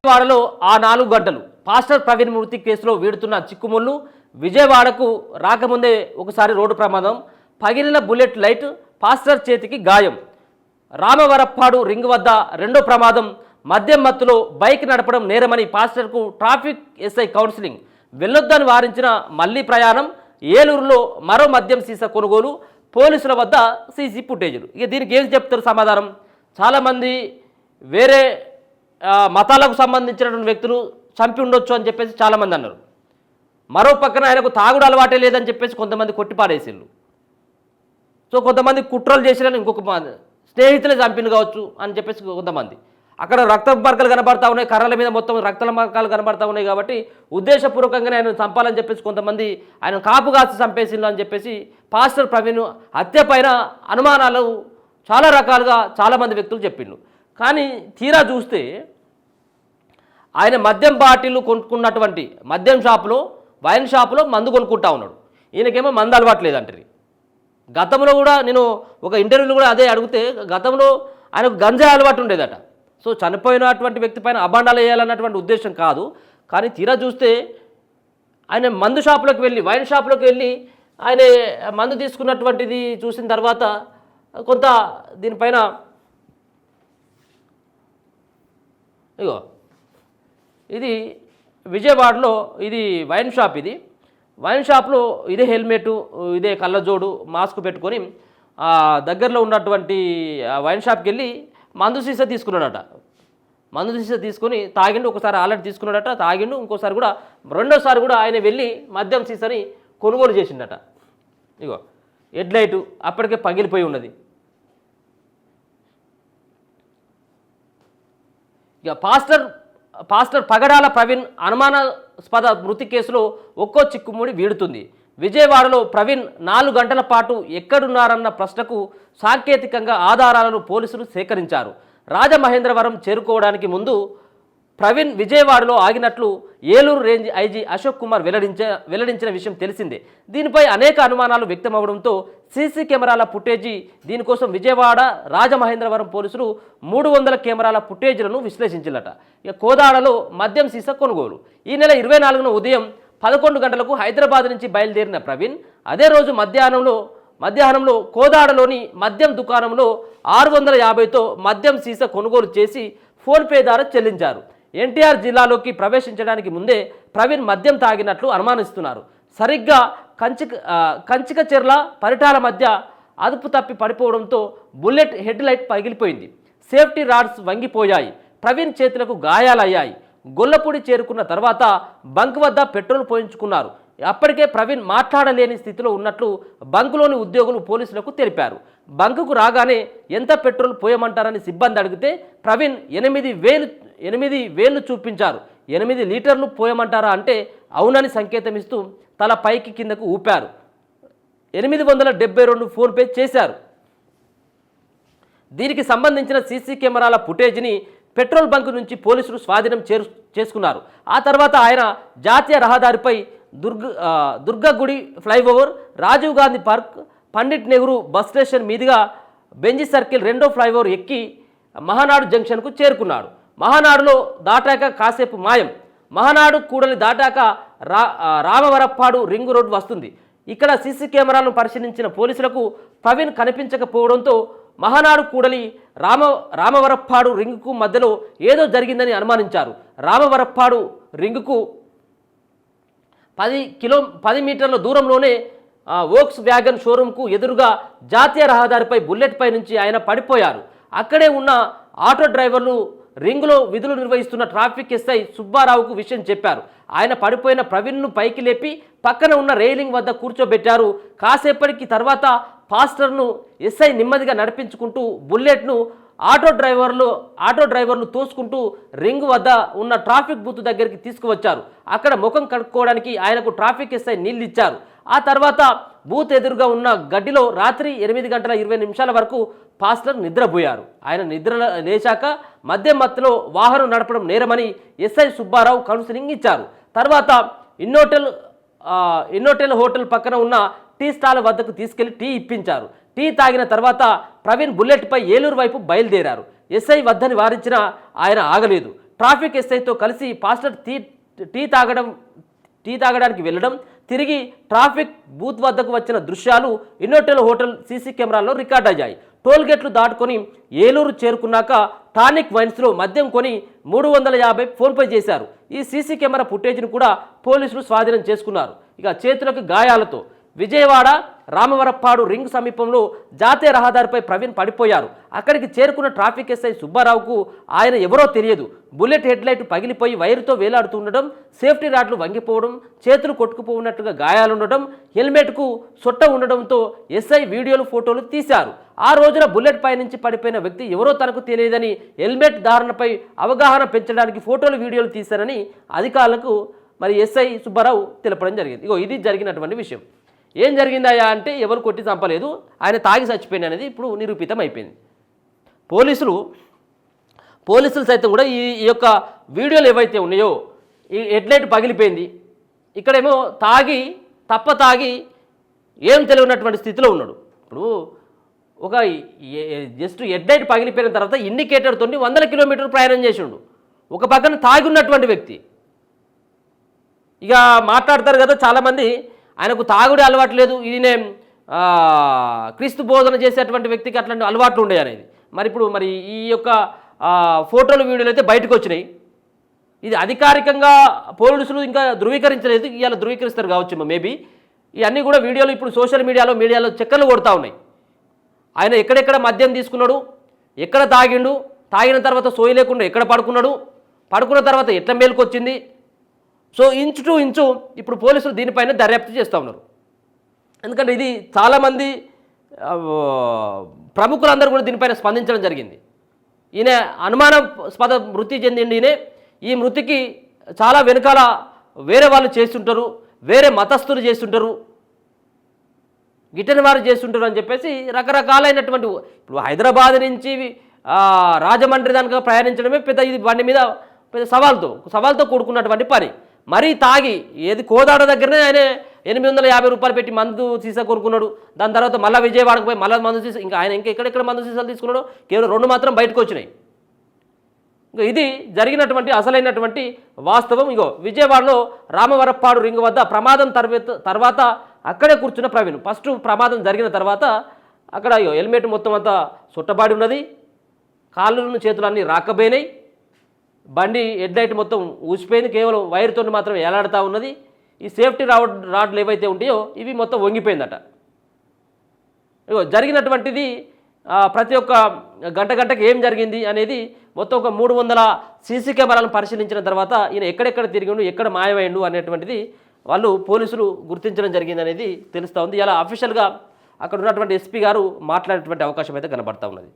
విజయవాడలో ఆ 4 గంటలు పాస్టర్ ప్రవీణ్ మృతి కేసులో వీడుతున్న చిక్కుముళ్ళు. విజయవాడకు రాకముందే ఒకసారి రోడ్డు ప్రమాదం, పగిలిన బుల్లెట్ లైట్, పాస్టర్ చేతికి గాయం. రామవరప్పాడు రింగ్ వద్ద రెండో ప్రమాదం, మద్యం మత్తులో బైక్ నడపడం నేరమని పాస్టర్కు ట్రాఫిక్ ఎస్ఐ కౌన్సిలింగ్. వెళ్ళొద్దని వారించిన మళ్లీ ప్రయాణం. ఏలూరులో మరో మద్యం సీసా కొనుగోలు, పోలీసుల వద్ద సీసీ ఫుటేజీలు. ఇక దీనికి ఏం చెప్తారు సమాధానం? చాలామంది వేరే మతాలకు సంబంధించినటువంటి వ్యక్తులు చంపి ఉండొచ్చు అని చెప్పేసి చాలామంది అన్నారు. మరో పక్కన ఆయనకు తాగుడు అలవాటే లేదని చెప్పేసి కొంతమంది కొట్టిపారేసిళ్ళు. సో కొంతమంది కుట్రలు చేసిరని ఇంకొక స్నేహితులే చంపిను కావచ్చు అని చెప్పేసి కొంతమంది. అక్కడ రక్త మార్కాలు కనబడతా ఉన్నాయి, కర్రల మీద మొత్తం రక్త మార్కాలు కనబడతా ఉన్నాయి. కాబట్టి ఉద్దేశపూర్వకంగానే ఆయన చంపాలని చెప్పేసి కొంతమంది ఆయన కాపు కాసి చంపేసిండు అని చెప్పేసి పాస్టర్ ప్రవీణ్ హత్య పైన అనుమానాలు చాలా రకాలుగా చాలామంది వ్యక్తులు చెప్పిండు. కానీ తీరా చూస్తే ఆయన మద్యం బాటిల్ కొనుక్కున్నటువంటి మద్యం షాపులో, వైన్ షాపులో మందు కొనుక్కుంటా ఉన్నాడు. ఈయనకేమో మందు అలవాట్లేదంటారు. గతంలో కూడా నేను ఒక ఇంటర్వ్యూలో కూడా అదే అడిగితే, గతంలో ఆయనకు గంజాయి అలవాటు ఉండేదట. సో చనిపోయినటువంటి వ్యక్తి పైన అబాండాలు వేయాలన్నటువంటి ఉద్దేశం కాదు. కానీ తీరా చూస్తే ఆయన మందు షాపులోకి వెళ్ళి, వైన్ షాపులోకి వెళ్ళి ఆయన మందు తీసుకున్నటువంటిది చూసిన తర్వాత కొంత దీనిపైన ఇగో ఇది విజయవాడలో ఇది వైన్ షాప్. ఇది వైన్ షాప్లో ఇదే హెల్మెటు, ఇదే కళ్ళజోడు, మాస్క్ పెట్టుకొని దగ్గరలో ఉన్నటువంటి వైన్ షాప్కి వెళ్ళి మందు సీసా తీసుకున్నాడట. మందు సీసా తీసుకొని తాగిండు. ఒకసారి ఆల్రెడీ తీసుకున్నాడట, తాగిండు. ఇంకోసారి కూడా రెండోసారి కూడా ఆయన వెళ్ళి మద్యం సీసాని కొనుగోలు చేసిండట. ఇగో హెడ్ లైటు అప్పటికే పగిలిపోయి ఉన్నది. ఇక పాస్టర్ పగడాల ప్రవీణ్ అనుమానాస్పద మృతి కేసులో ఒక్కో చిక్కుముడి వీడుతుంది. విజయవాడలో ప్రవీణ్ 4 గంటల పాటు ఎక్కడున్నారన్న ప్రశ్నకు సాంకేతికంగా ఆధారాలను పోలీసులు సేకరించారు. రాజమహేంద్రవరం చేరుకోవడానికి ముందు ప్రవీణ్ విజయవాడలో ఆగినట్లు ఏలూరు రేంజ్ ఐజీ అశోక్ కుమార్ వెల్లడించిన విషయం తెలిసిందే. దీనిపై అనేక అనుమానాలు వ్యక్తమవడంతో సీసీ కెమెరాల ఫుటేజీ దీనికోసం విజయవాడ, రాజమహేంద్రవరం పోలీసులు 300 కెమెరాల ఫుటేజీలను విశ్లేషించారట. ఇక కోదాడలో మద్యం సీసా కొనుగోలు. ఈ నెల 24న ఉదయం 11 గంటలకు హైదరాబాద్ నుంచి బయలుదేరిన ప్రవీణ్ అదే రోజు మధ్యాహ్నంలో కోదాడలోని మద్యం దుకాణంలో 650తో మద్యం సీసా కొనుగోలు చేసి ఫోన్పే ద్వారా చెల్లించారు. ఎన్టీఆర్ జిల్లాలోకి ప్రవేశించడానికి ముందే ప్రవీణ్ మద్యం తాగినట్లు అనుమానిస్తున్నారు. సరిగ్గా కంచికచెర్ల పరిటాల మధ్య అదుపు తప్పి పడిపోవడంతో బుల్లెట్ హెడ్ లైట్ పగిలిపోయింది. సేఫ్టీ రాడ్స్ వంగిపోయాయి. ప్రవీణ్ చేతులకు గాయాలయ్యాయి. గొల్లపూడి చేరుకున్న తర్వాత బంక్ వద్ద పెట్రోల్ పోయించుకున్నారు. అప్పటికే ప్రవీణ్ మాట్లాడలేని స్థితిలో ఉన్నట్లు బంకులోని ఉద్యోగులు పోలీసులకు తెలిపారు. బంకుకు రాగానే ఎంత పెట్రోల్ పోయమంటారని సిబ్బంది అడిగితే ప్రవీణ్ 8,000 చూపించారు. 8 లీటర్లు పోయమంటారా అంటే అవునని సంకేతం ఇస్తూ తల పైకి కిందకు ఊపారు. 872 ఫోన్పే చేశారు. దీనికి సంబంధించిన సీసీ కెమెరాల ఫుటేజ్ని పెట్రోల్ బంక్ నుంచి పోలీసులు స్వాధీనం చేసుకున్నారు. ఆ తర్వాత ఆయన జాతీయ రహదారిపై Durgagudi flyover, Rajiv Gandhi park, Pandit Nehru bus station మీదుగా బెంజీ సర్కిల్ రెండో ఫ్లైఓవర్ ఎక్కి మహానాడు జంక్షన్కు చేరుకున్నాడు. మహానాడులో దాటాక కాసేపు మాయం. మహానాడు కూడలి దాటాక రామవరప్పాడు రింగ్ రోడ్ వస్తుంది. ఇక్కడ సీసీ కెమెరాలను పరిశీలించిన పోలీసులకు ప్రవీణ్ కనిపించకపోవడంతో మహానాడు కూడలి రామవరప్పాడు రింగుకు మధ్యలో ఏదో జరిగిందని అనుమానించారు. రామవరప్పాడు రింగుకు 10 మీటర్ల దూరంలోనే వోక్స్ వ్యాగన్ షోరూంకు ఎదురుగా జాతీయ రహదారిపై బుల్లెట్ పై నుంచి ఆయన పడిపోయారు. అక్కడే ఉన్న ఆటో డ్రైవర్లు రింగులో విధులు నిర్వహిస్తున్న ట్రాఫిక్ ఎస్ఐ సుబ్బారావుకు విషయం చెప్పారు. ఆయన పడిపోయిన ప్రవీణ్ను పైకి లేపి పక్కన ఉన్న రైలింగ్ వద్ద కూర్చోబెట్టారు. కాసేపటికి తర్వాత పాస్టర్ను ఎస్ఐ నెమ్మదిగా నడిపించుకుంటూ బుల్లెట్ను ఆటో డ్రైవర్లు తోసుకుంటూ రింగ్ వద్ద ఉన్న ట్రాఫిక్ బూత్ దగ్గరికి తీసుకువచ్చారు. అక్కడ ముఖం కడుక్కోవడానికి ఆయనకు ట్రాఫిక్ ఎస్ఐ నీళ్ళు ఇచ్చారు. ఆ తర్వాత బూత్ ఎదురుగా ఉన్న గడ్డిలో రాత్రి 8:20 వరకు పాస్టర్ నిద్రపోయారు. ఆయన నిద్ర లేచాక మద్యం మత్తులో వాహనం నడపడం నేరమని ఎస్ఐ సుబ్బారావు కౌన్సిలింగ్ ఇచ్చారు. తర్వాత ఇన్నోటెల్ హోటల్ పక్కన ఉన్న టీ స్టాల్ వద్దకు తీసుకెళ్లి టీ ఇప్పించారు. టీ తాగిన తర్వాత ప్రవీణ్ బుల్లెట్పై ఏలూరు వైపు బయలుదేరారు. ఎస్ఐ వద్దని వారించినా ఆయన ఆగలేదు. ట్రాఫిక్ ఎస్ఐతో కలిసి పాస్టర్ టీ తాగడానికి వెళ్ళడం, తిరిగి ట్రాఫిక్ బూత్ వద్దకు వచ్చిన దృశ్యాలు ఇన్నోటెల్ హోటల్ సీసీ కెమెరాల్లో రికార్డ్ అయ్యాయి. టోల్గేట్లు దాటుకొని ఏలూరు చేరుకున్నాక టానిక్ వైన్స్లో మద్యం కొని 350 ఫోన్పే చేశారు. ఈ సీసీ కెమెరా ఫుటేజ్ను కూడా పోలీసులు స్వాధీనం చేసుకున్నారు. ఇక చేతులకు గాయాలతో విజయవాడ రామవరప్పాడు రింగ్ సమీపంలో జాతీయ రహదారిపై ప్రవీణ్ పడిపోయారు. అక్కడికి చేరుకున్న ట్రాఫిక్ ఎస్ఐ సుబ్బారావుకు ఆయన ఎవరో తెలియదు. బుల్లెట్ హెడ్లైట్ పగిలిపోయి వైరుతో వేలాడుతుండడం, సేఫ్టీ రాడ్లు వంగిపోవడం, చేతులు కొట్టుకుపోయినట్టుగా గాయాలుండడం, హెల్మెట్కు సొట్ట ఉండడంతో ఎస్ఐ వీడియోలు ఫోటోలు తీశారు. ఆ రోజున బుల్లెట్ పై నుంచి పడిపోయిన వ్యక్తి ఎవరో తనకు తెలియదని హెల్మెట్ ధారణపై అవగాహన పెంచడానికి ఫోటోలు వీడియోలు తీశారని అధికారులకు మరి ఎస్ఐ సుబ్బారావు తెలపడం జరిగింది. ఇగో ఇది జరిగినటువంటి విషయం. ఏం జరిగిందయ్యా అంటే ఎవరు కొట్టి చంపలేదు, ఆయన తాగి చచ్చిపోయింది అనేది ఇప్పుడు నిరూపితం అయిపోయింది. పోలీసులు సైతం కూడా ఈ యొక్క వీడియోలు ఏవైతే ఉన్నాయో, ఈ హెడ్లైట్ పగిలిపోయింది, ఇక్కడేమో తాగి ఏం తెలియనటువంటి స్థితిలో ఉన్నాడు. ఇప్పుడు ఒక జస్ట్ హెడ్లైట్ పగిలిపోయిన తర్వాత ఇండికేటర్తో 100 కిలోమీటర్లు ప్రయాణం చేసిండు. ఒక పక్కన తాగి ఉన్నటువంటి వ్యక్తి. ఇక మాట్లాడతారు కదా చాలామంది, ఆయనకు తాగుడే అలవాటు లేదు, ఈయనే క్రీస్తు బోధన చేసేటువంటి వ్యక్తికి అట్లాంటి అలవాట్లు ఉండే అనేది. మరి ఈ యొక్క ఫోటోలు వీడియోలు అయితే బయటకు వచ్చినాయి. ఇది అధికారికంగా పోలీసులు ఇంకా ధృవీకరించలేదు, ఇవాళ ధృవీకరిస్తారు కావచ్చు మేబీ. ఇవన్నీ కూడా వీడియోలు ఇప్పుడు సోషల్ మీడియాలో చక్కర్లు కొడతా ఉన్నాయి. ఆయన ఎక్కడెక్కడ మద్యం తీసుకున్నాడు, ఎక్కడ తాగిండు, తాగిన తర్వాత సోయి లేకుండా ఎక్కడ పడుకున్న తర్వాత ఎట్లా మేలుకొచ్చింది. సో ఇంచు టు ఇంచు ఇప్పుడు పోలీసులు దీనిపైన దర్యాప్తు చేస్తూ ఉన్నారు. ఎందుకంటే ఇది చాలామంది ప్రముఖులందరూ కూడా దీనిపైన స్పందించడం జరిగింది. ఈయన అనుమానాస్పద మృతి చెందిండి. ఈ మృతికి చాలా వెనకాల వేరే వాళ్ళు చేస్తుంటారు, వేరే మతస్థులు చేస్తుంటారు, గిట్టని వారు చేస్తుంటారు అని చెప్పేసి రకరకాలైనటువంటి, ఇప్పుడు హైదరాబాద్ నుంచి రాజమండ్రి దానికి ప్రయాణించడమే పెద్ద, ఇది బండి మీద పెద్ద సవాల్తో కూడుకున్నటువంటి పని. మరీ తాగి ఏది కోదాడ దగ్గరనే ఆయన 850 రూపాయలు పెట్టి మందు సీసా కొనుక్కున్నాడు. దాని తర్వాత మళ్ళీ విజయవాడకు పోయి మళ్ళీ మందు సీసా, ఇంకా ఆయన ఎక్కడెక్కడ మందు సీసాలు తీసుకున్నాడు, కేవలం 2 మాత్రం బయటకు వచ్చినాయి. ఇంకా ఇది జరిగినటువంటి అసలైనటువంటి వాస్తవం. ఇగో విజయవాడలో రామవరప్పాడు రింగ్ వద్ద ప్రమాదం తర్వాత అక్కడే కూర్చున్న ప్రవీణ్. ఫస్ట్ ప్రమాదం జరిగిన తర్వాత అక్కడ హెల్మెట్ మొత్తం అంతా చుట్టబాడి ఉన్నది, కాళ్ళను చేతులన్నీ రాకపోయినాయి, బండి హెడ్లైట్ మొత్తం ఊసిపోయింది, కేవలం వైర్తో మాత్రం ఏలాడుతూ ఉన్నది. ఈ సేఫ్టీ రాడ్లు ఏవైతే ఉంటాయో ఇవి మొత్తం వంగిపోయిందట. ఇగో జరిగినటువంటిది ప్రతి ఒక్క గంటకి ఏం జరిగింది అనేది మొత్తం ఒక 300 సీసీ కెమెరాలను పరిశీలించిన తర్వాత ఈయన ఎక్కడెక్కడ తిరిగిండు, ఎక్కడ మాయమైండు అనేటువంటిది వాళ్ళు పోలీసులు గుర్తించడం జరిగింది అనేది తెలుస్తూ ఉంది. ఇలా అఫీషియల్గా అక్కడ ఉన్నటువంటి ఎస్పీ గారు మాట్లాడేటువంటి అవకాశం అయితే కనబడతా ఉన్నది.